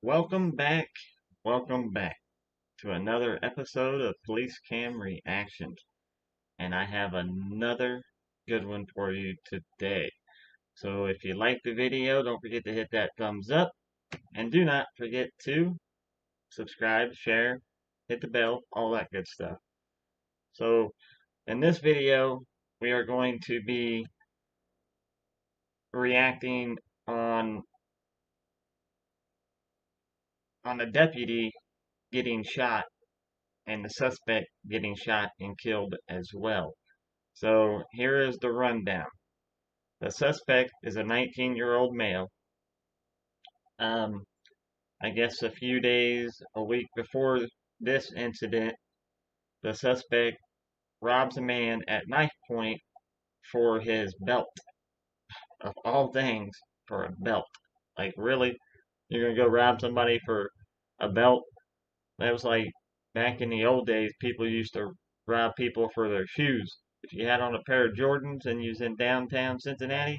Welcome back, welcome back to another episode of Police Cam Reactions. And I have another good one for you today. So if you like the video, don't forget to hit that thumbs up. And do not forget to subscribe, share, hit the bell, all that good stuff. So in this video, we are going to be reacting on a deputy getting shot and the suspect getting shot and killed as well. So here is the rundown. The suspect is a 19-year-old male. Um, I guess a few days, a week before this incident, the suspect robs a man at knife point for his belt. Of all things, for a belt. Like, really? You're gonna go rob somebody for a belt? That was like back in the old days, people used to rob people for their shoes. If you had on a pair of Jordans and you was in downtown Cincinnati,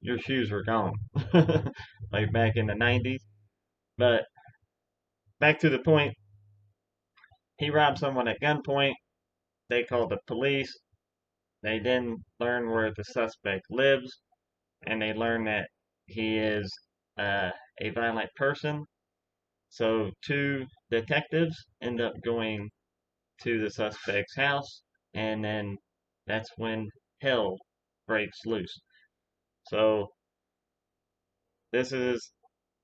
your shoes were gone. Like back in the 90s. But back to the point, he robbed someone at gunpoint. They called the police. They then learn where the suspect lives, and they learn that he is a violent person. So two detectives end up going to the suspect's house, and then that's when hell breaks loose. So this is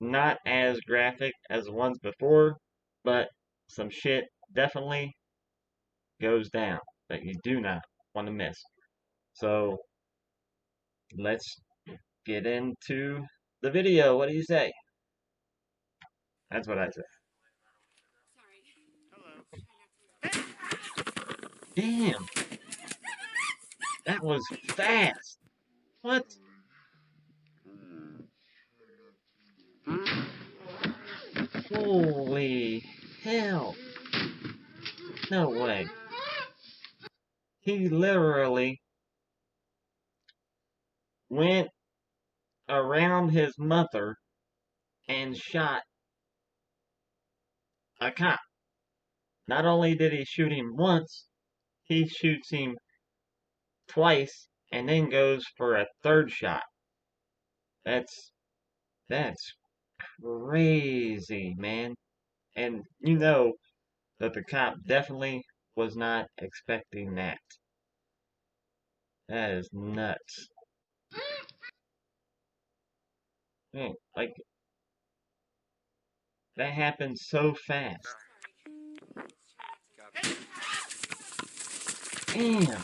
not as graphic as the ones before, but some shit definitely goes down that you do not want to miss. So let's get into the video. What do you say? That's what I say. Damn, that was fast. What? Holy hell. No way. He literally went around his mother and shot a cop. Not only did he shoot him once, he shoots him twice and then goes for a third shot. That's crazy, man. And you know that the cop definitely was not expecting that. That is nuts. Man, like that happened so fast. Damn.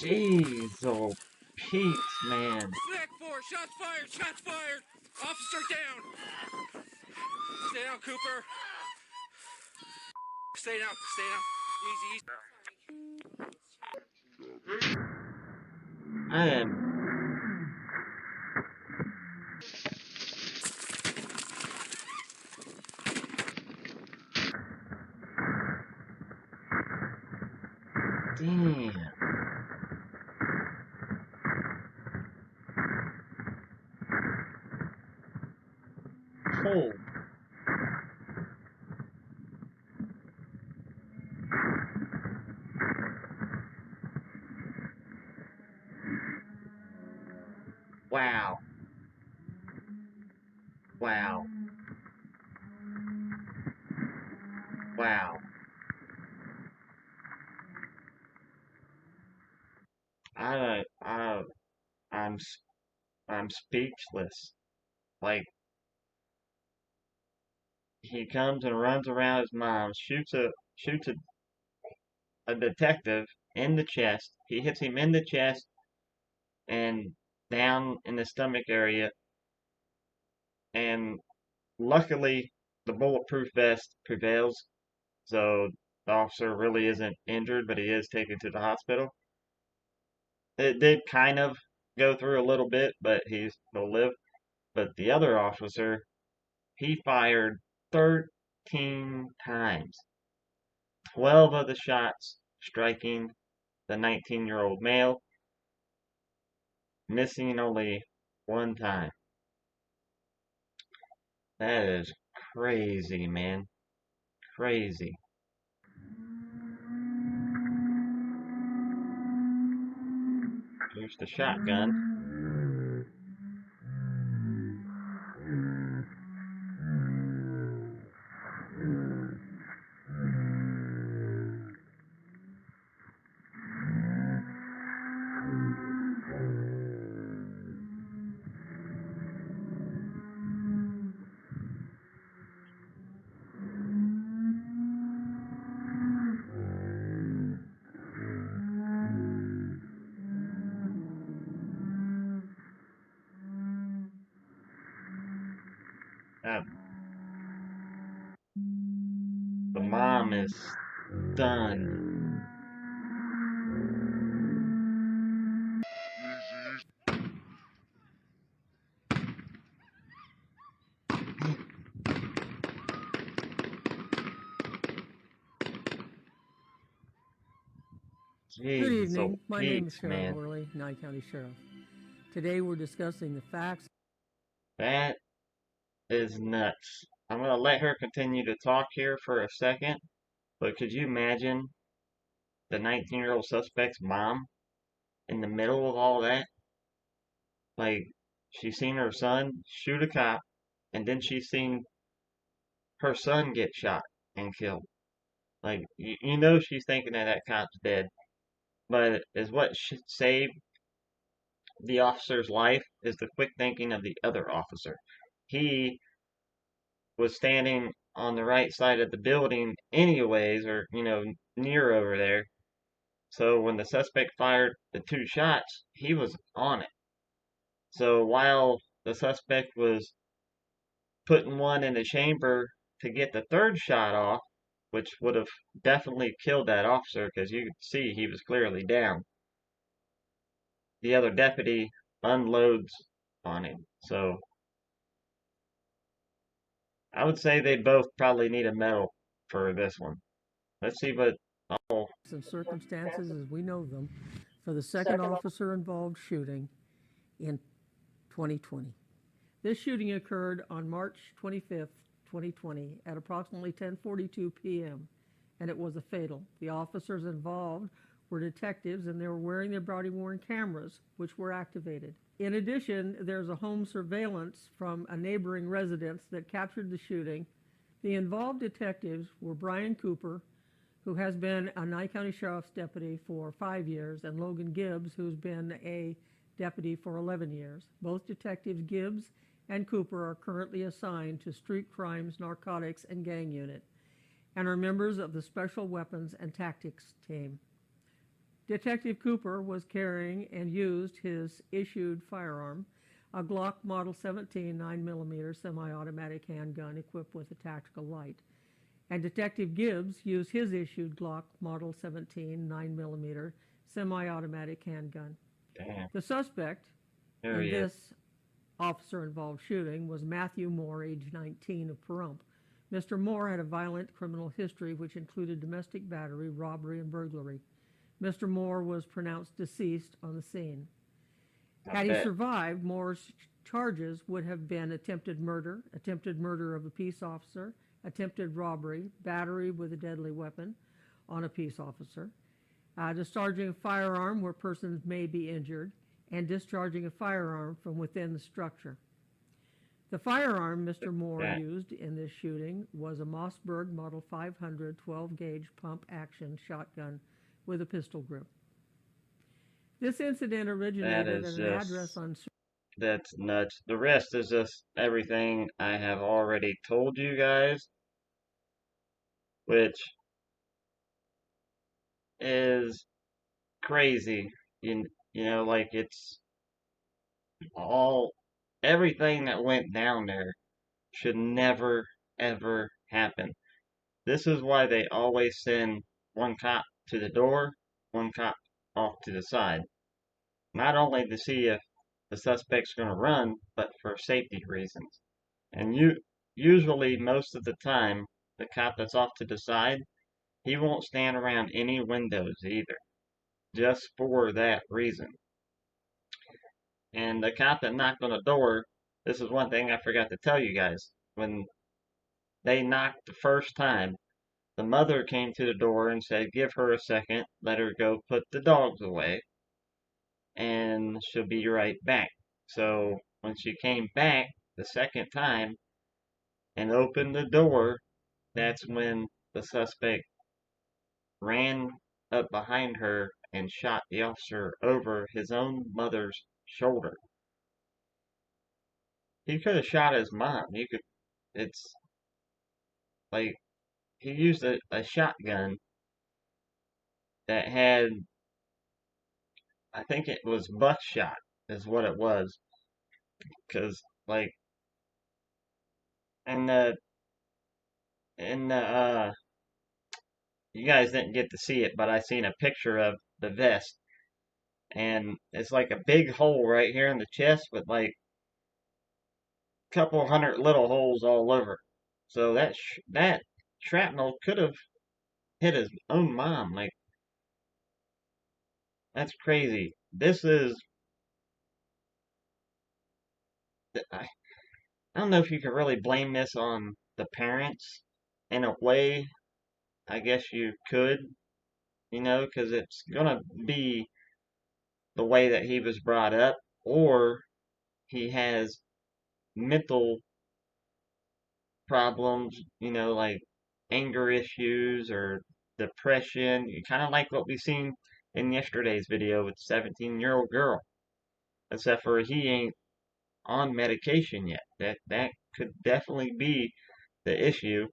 Jeez, oh Pete's, man. Flag 4, shots fired, shots fired. Officer down. Stay down, Cooper. Stay down, stay down. Easy, easy. I am. Damn. Oh. Wow. Wow. Wow. I, I, I'm, I'm speechless. Like, he comes and runs around his mom, shoots a detective in the chest. He hits him in the chest and down in the stomach area. And luckily, the bulletproof vest prevails. So the officer really isn't injured, but he is taken to the hospital. It did kind of go through a little bit, but he's still lived. But the other officer, he fired 13 times. 12 of the shots striking the 19-year-old male, missing only one time. That is crazy, man. Crazy. Here's the shotgun. The mom is stunned. Good Jeez, evening. oh My name is Pete's, Sharon man. Wehrly, Nye County Sheriff. Today we're discussing the facts. That is nuts. I'm gonna let her continue to talk here for a second, but could you imagine the 19-year-old suspect's mom in the middle of all that? Like, she's seen her son shoot a cop, and then she's seen her son get shot and killed. Like, you know she's thinking that that cop's dead, but is what saved the officer's life is the quick thinking of the other officer. He was standing on the right side of the building anyways, or, near over there. So when the suspect fired the two shots, he was on it. So while the suspect was putting one in the chamber to get the third shot off, which would have definitely killed that officer because you could see he was clearly down, the other deputy unloads on him. So I would say they both probably need a medal for this one. Let's see what. Oh, And circumstances as we know them for the second officer involved shooting in 2020. This shooting occurred on March 25th, 2020 at approximately 10:42 p.m. and it was a fatal. The officers involved were detectives and they were wearing their body-worn cameras, which were activated. In addition, there's a home surveillance from a neighboring residence that captured the shooting. The involved detectives were Bryan Cooper, who has been a Nye County Sheriff's deputy for 5 years, and Logan Gibbs, who's been a deputy for 11 years. Both detectives Gibbs and Cooper are currently assigned to Street Crimes, Narcotics, and Gang Unit, and are members of the Special Weapons and Tactics Team. Detective Cooper was carrying and used his issued firearm, a Glock Model 17 9mm semi-automatic handgun equipped with a tactical light. And Detective Gibbs used his issued Glock Model 17 9mm semi-automatic handgun. damn. The suspect There in he is. this officer-involved shooting was Matthew Moore, age 19, of Pahrump. Mr. Moore had a violent criminal history which included domestic battery, robbery, and burglary. Mr. Moore was pronounced deceased on the scene. Had he survived, Moore's charges would have been attempted murder of a peace officer, attempted robbery, battery with a deadly weapon on a peace officer, discharging a firearm where persons may be injured, and discharging a firearm from within the structure. The firearm Mr. Moore used in this shooting was a Mossberg Model 500 12-gauge pump-action shotgun with a pistol grip. This incident originated at an address on... That's nuts. The rest is just everything I have already told you guys, which is crazy. Like it's all everything that went down there should never ever happen. This is why they always send one cop to the door, one cop off to the side. Not only to see if the suspect's going to run, but for safety reasons. And usually, most of the time, the cop that's off to the side, he won't stand around any windows either. just for that reason. And the cop that knocked on the door, this is one thing I forgot to tell you guys. When they knocked the first time, the mother came to the door and said, "Give her a second, let her go put the dogs away, and she'll be right back." So when she came back the second time and opened the door, that's when the suspect ran up behind her and shot the officer over his own mother's shoulder. He could have shot his mom. It's like he used a shotgun that had, I think it was buckshot, is what it was. Because, like, in the, in the, you guys didn't get to see it, but I seen a picture of the vest. And it's like a big hole right here in the chest with like a couple hundred little holes all over. So that shrapnel could have hit his own mom. Like, that's crazy. This is, I don't know if you could really blame this on the parents. In a way, I guess you could, because it's gonna be the way that he was brought up, or he has mental problems, like anger issues or depression, kind of like what we seen in yesterday's video with the 17-year-old girl. Except for he ain't on medication yet. That could definitely be the issue.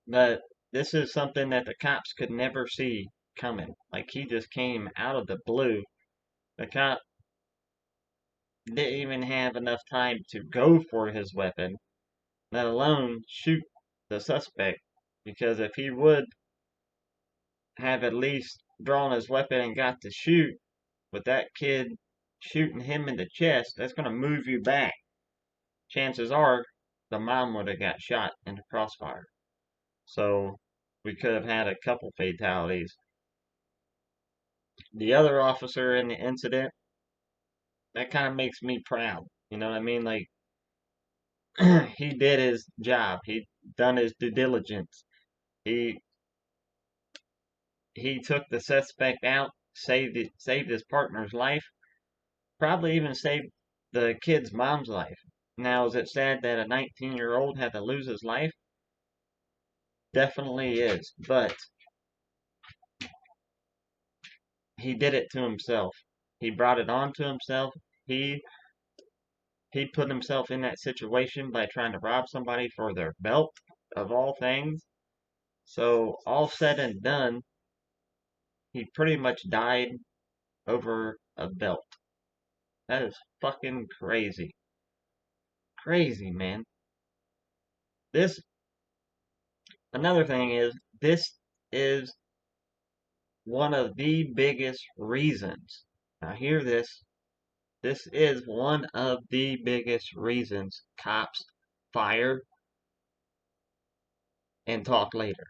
But this is something that the cops could never see coming. Like, he just came out of the blue. The cop didn't even have enough time to go for his weapon, let alone shoot the suspect. Because if he would have at least drawn his weapon and got to shoot, with that kid shooting him in the chest, that's going to move you back. Chances are the mom would have got shot in the crossfire. So we could have had a couple fatalities. The other officer in the incident, that kind of makes me proud. You know what I mean? Like, he did his job. He done his due diligence. He he took the suspect out, saved his partner's life, probably even saved the kid's mom's life. Now, is it sad that a 19-year-old had to lose his life? Definitely is, but he did it to himself. He brought it on to himself. He he put himself in that situation by trying to rob somebody for their belt, of all things. So, all said and done, he pretty much died over a belt. That is fucking crazy. Crazy, man. This, another thing is, this is one of the biggest reasons. Now, hear this. This is one of the biggest reasons cops fire and talk later.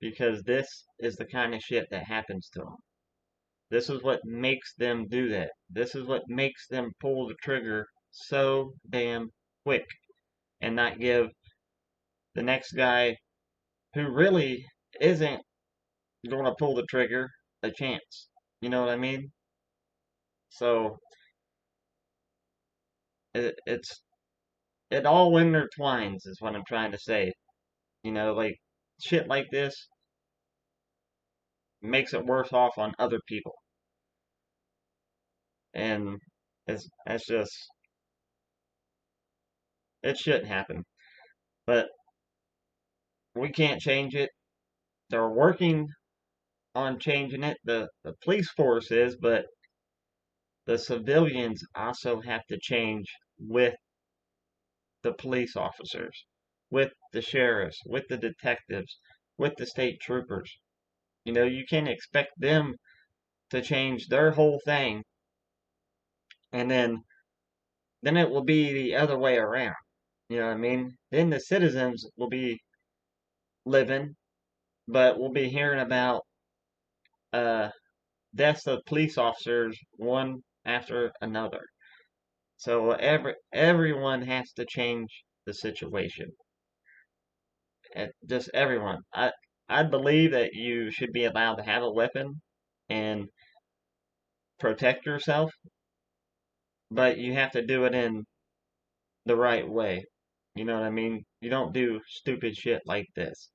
Because this is the kind of shit that happens to them. This is what makes them do that. This is what makes them pull the trigger so damn quick and not give the next guy who really isn't going to pull the trigger a chance. You know what I mean? So it's it all intertwines is what I'm trying to say. Like, shit like this makes it worse off on other people. And it's just, it shouldn't happen. But we can't change it. They're working on changing it. The police force is, but the civilians also have to change with the police officers, with the sheriffs, with the detectives, with the state troopers. You can't expect them to change their whole thing, and then it will be the other way around. You know what I mean? Then the citizens will be living, but we'll be hearing about deaths of police officers one after another. So everyone has to change the situation. Just everyone. I believe that you should be allowed to have a weapon and protect yourself, but you have to do it in the right way. You know what I mean? You don't do stupid shit like this.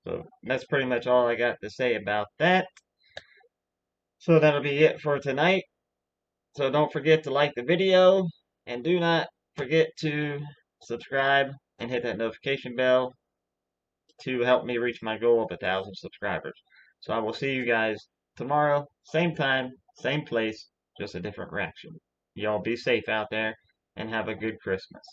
So that's pretty much all I got to say about that. So that'll be it for tonight. So don't forget to like the video and do not forget to subscribe and hit that notification bell to help me reach my goal of 1,000 subscribers. So I will see you guys tomorrow, same time, same place, just a different reaction. Y'all be safe out there and have a good Christmas.